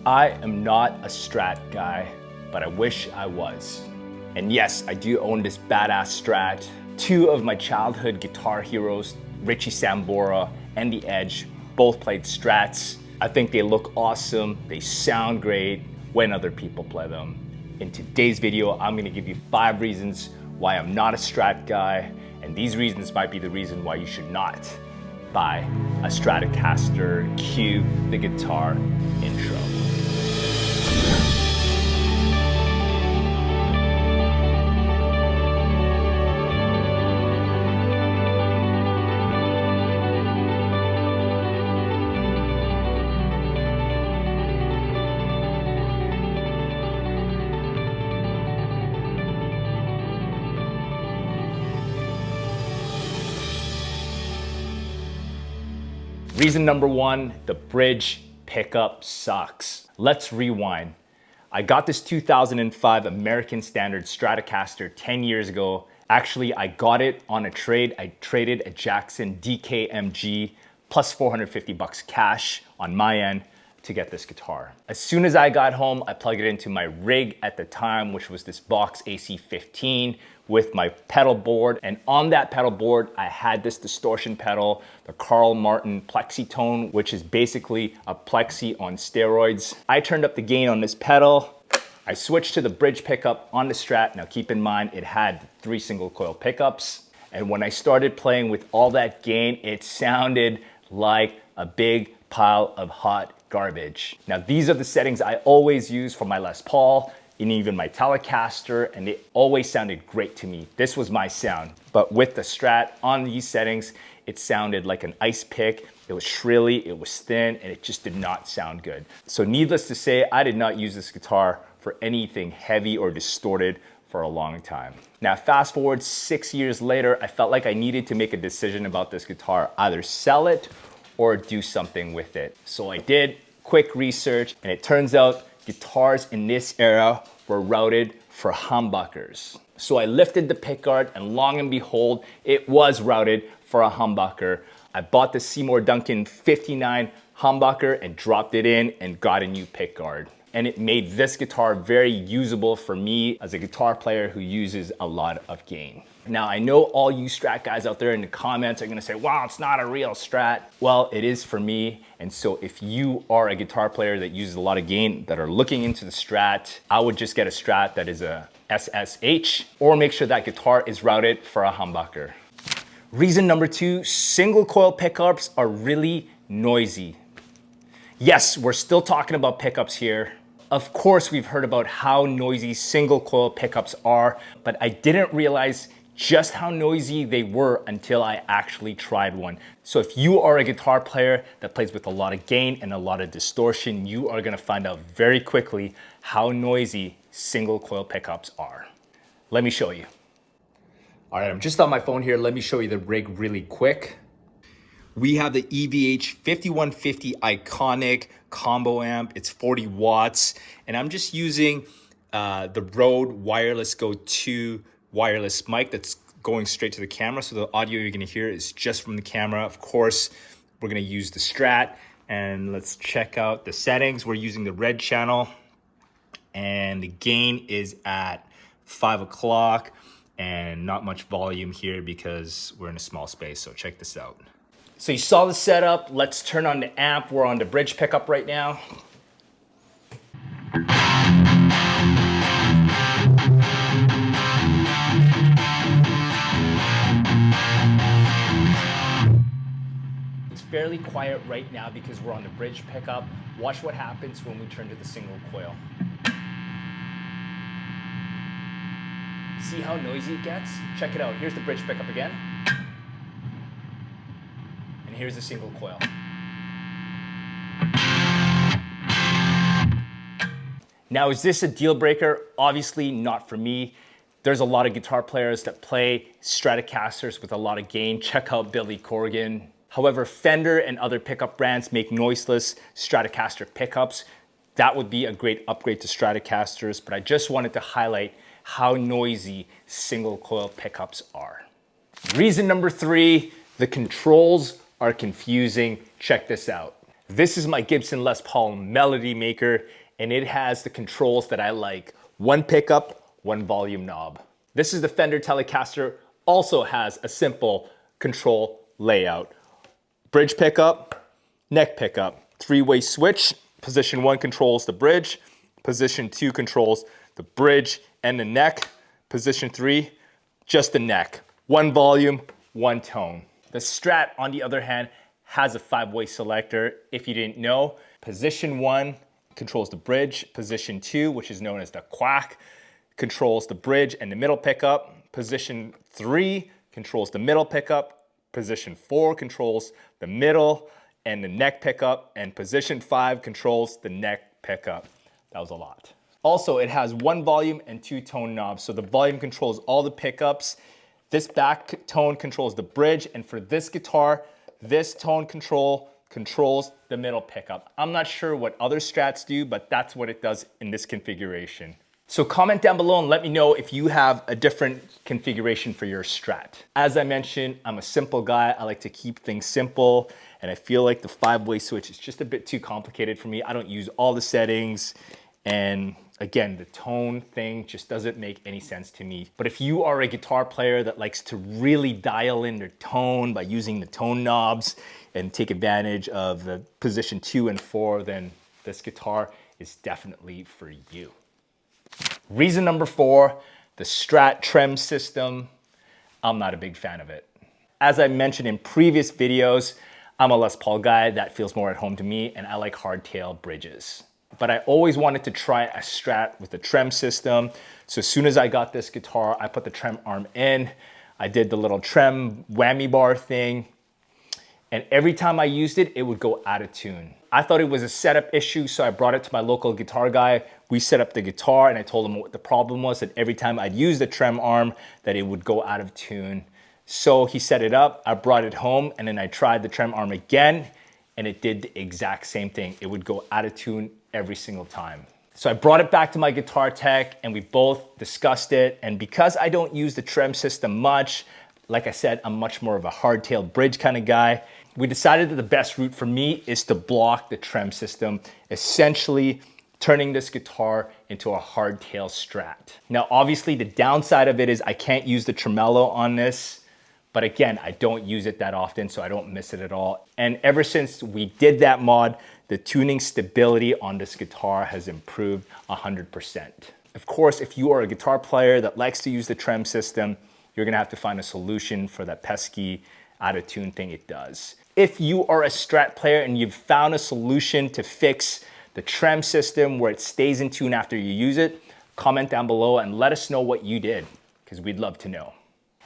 I am not a Strat guy, but I wish I was. And yes, I do own this badass Strat. Two of my childhood guitar heroes, Richie Sambora and The Edge, both played Strats. I think they look awesome, they sound great when other people play them. In today's video, I'm gonna give you 5 reasons why I'm not a Strat guy, and these reasons might be the reason why you should not buy a Stratocaster. Cue the guitar intro. Reason number 1, the bridge pickup sucks. Let's rewind. I got this 2005 American Standard Stratocaster 10 years ago. Actually, I got it on a trade. I traded a Jackson DKMG plus 450 bucks cash on my end to get this guitar. As soon as I got home, I plugged it into my rig at the time, which was this Box AC15 with my pedal board. And on that pedal board, I had this distortion pedal, the Carl Martin Plexitone, which is basically a Plexi on steroids. I turned up the gain on this pedal. I switched to the bridge pickup on the Strat. Now keep in mind, it had 3 single coil pickups. And when I started playing with all that gain, it sounded like a big pile of hot garbage. Now these are the settings I always use for my Les Paul and even my Telecaster, and they always sounded great to me. This was my sound. But with the Strat on these settings, it sounded like an ice pick. It was shrilly, it was thin, and it just did not sound good. So needless to say, I did not use this guitar for anything heavy or distorted for a long time. Now fast forward 6 years later, I felt like I needed to make a decision about this guitar, either sell it or do something with it. So I did quick research, and it turns out guitars in this era were routed for humbuckers. So I lifted the pickguard, and long and behold, it was routed for a humbucker. I bought the Seymour Duncan 59 humbucker and dropped it in and got a new pickguard. And it made this guitar very usable for me as a guitar player who uses a lot of gain. Now, I know all you Strat guys out there in the comments are gonna say, wow, it's not a real Strat. Well, it is for me. And so if you are a guitar player that uses a lot of gain, that are looking into the Strat, I would just get a Strat that is a SSH, or make sure that guitar is routed for a humbucker. Reason number 2, single coil pickups are really noisy. Yes, we're still talking about pickups here. Of course, we've heard about how noisy single coil pickups are, but I didn't realize just how noisy they were until I actually tried one. So if you are a guitar player that plays with a lot of gain and a lot of distortion, you are gonna find out very quickly how noisy single coil pickups are. Let me show you. All right, I'm just on my phone here. Let me show you the rig really quick. We have the EVH 5150 iconic combo amp. It's 40 watts, and I'm just using the Rode Wireless Go 2 wireless mic that's going straight to the camera. So the audio you're gonna hear is just from the camera. Of course, we're gonna use the Strat, and let's check out the settings. We're using the red channel, and the gain is at 5 o'clock, and not much volume here because we're in a small space. So check this out. So you saw the setup. Let's turn on the amp. We're on the bridge pickup right now. It's fairly quiet right now because we're on the bridge pickup. Watch what happens when we turn to the single coil. See how noisy it gets? Check it out. Here's the bridge pickup again. And here's the single coil. Now, is this a deal breaker? Obviously not for me. There's a lot of guitar players that play Stratocasters with a lot of gain. Check out Billy Corgan. However, Fender and other pickup brands make noiseless Stratocaster pickups. That would be a great upgrade to Stratocasters, but I just wanted to highlight how noisy single coil pickups are. Reason number 3, the controls are confusing. Check this out. This is my Gibson Les Paul Melody Maker, and it has the controls that I like. One pickup, one volume knob. This is the Fender Telecaster, also has a simple control layout. Bridge pickup, neck pickup, three-way switch. Position 1 controls the bridge. Position 2 controls the bridge and the neck. Position 3, just the neck. One volume, one tone. The Strat, on the other hand, has a 5-way selector. If you didn't know, position 1 controls the bridge. Position 2, which is known as the quack, controls the bridge and the middle pickup. Position 3 controls the middle pickup. Position 4 controls the middle and the neck pickup. And position 5 controls the neck pickup. That was a lot. Also, it has one volume and two tone knobs. So the volume controls all the pickups. This back tone controls the bridge. And for this guitar, this tone control controls the middle pickup. I'm not sure what other Strats do, but that's what it does in this configuration. So comment down below and let me know if you have a different configuration for your Strat. As I mentioned, I'm a simple guy. I like to keep things simple, and I feel like the 5-way switch is just a bit too complicated for me. I don't use all the settings, and again, the tone thing just doesn't make any sense to me. But if you are a guitar player that likes to really dial in their tone by using the tone knobs and take advantage of the position 2 and 4, then this guitar is definitely for you. Reason number 4, the Strat Trem System. I'm not a big fan of it. As I mentioned in previous videos, I'm a Les Paul guy. That feels more at home to me, and I like hardtail bridges. But I always wanted to try a Strat with the Trem System. So as soon as I got this guitar, I put the Trem arm in. I did the little Trem whammy bar thing. And every time I used it, it would go out of tune. I thought it was a setup issue, so I brought it to my local guitar guy. We set up the guitar, and I told him what the problem was, that every time I'd use the Trem arm, that it would go out of tune. So he set it up, I brought it home, and then I tried the Trem arm again, and it did the exact same thing. It would go out of tune every single time. So I brought it back to my guitar tech, and we both discussed it. And because I don't use the Trem System much, like I said, I'm much more of a hardtail bridge kind of guy. We decided that the best route for me is to block the Trem System, essentially turning this guitar into a hardtail Strat. Now, obviously the downside of it is I can't use the tremolo on this, but again, I don't use it that often, so I don't miss it at all. And ever since we did that mod, the tuning stability on this guitar has improved 100%. Of course, if you are a guitar player that likes to use the Trem System, you're gonna have to find a solution for that pesky out of tune thing it does. If you are a Strat player and you've found a solution to fix the Trem System where it stays in tune after you use it, comment down below and let us know what you did, because we'd love to know.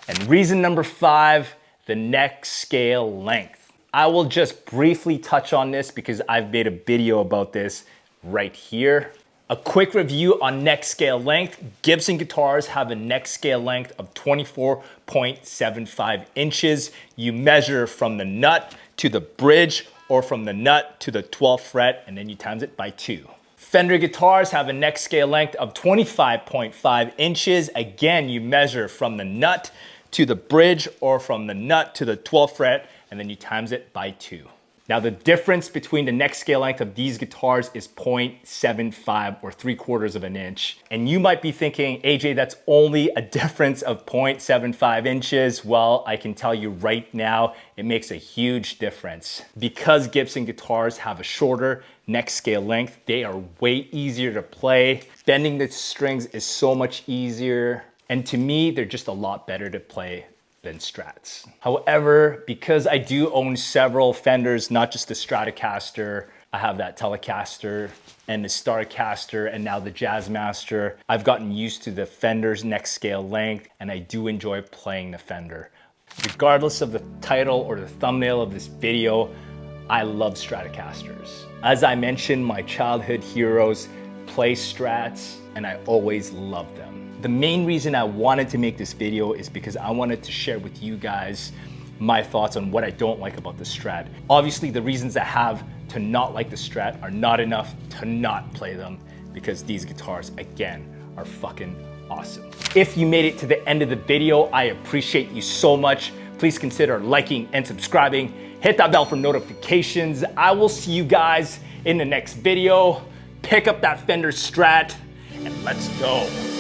And reason number 5, the neck scale length. I will just briefly touch on this because I've made a video about this right here. A quick review on neck scale length. Gibson guitars have a neck scale length of 24.75 inches. You measure from the nut to the bridge or from the nut to the 12th fret, and then you times it by 2. Fender guitars have a neck scale length of 25.5 inches. Again, you measure from the nut to the bridge or from the nut to the 12th fret, and then you times it by 2. Now the difference between the neck scale length of these guitars is 0.75 or 3/4 of an inch. And you might be thinking, AJ, that's only a difference of 0.75 inches. Well, I can tell you right now, it makes a huge difference. Because Gibson guitars have a shorter neck scale length, they are way easier to play. Bending the strings is so much easier. And to me, they're just a lot better to play than Strats. However, because I do own several Fenders, not just the Stratocaster, I have that Telecaster and the Starcaster and now the Jazzmaster, I've gotten used to the Fender's neck scale length, and I do enjoy playing the Fender. Regardless of the title or the thumbnail of this video, I love Stratocasters. As I mentioned, my childhood heroes play Strats, and I always loved them. The main reason I wanted to make this video is because I wanted to share with you guys my thoughts on what I don't like about the Strat. Obviously, the reasons I have to not like the Strat are not enough to not play them, because these guitars, again, are fucking awesome. If you made it to the end of the video, I appreciate you so much. Please consider liking and subscribing. Hit that bell for notifications. I will see you guys in the next video. Pick up that Fender Strat and let's go.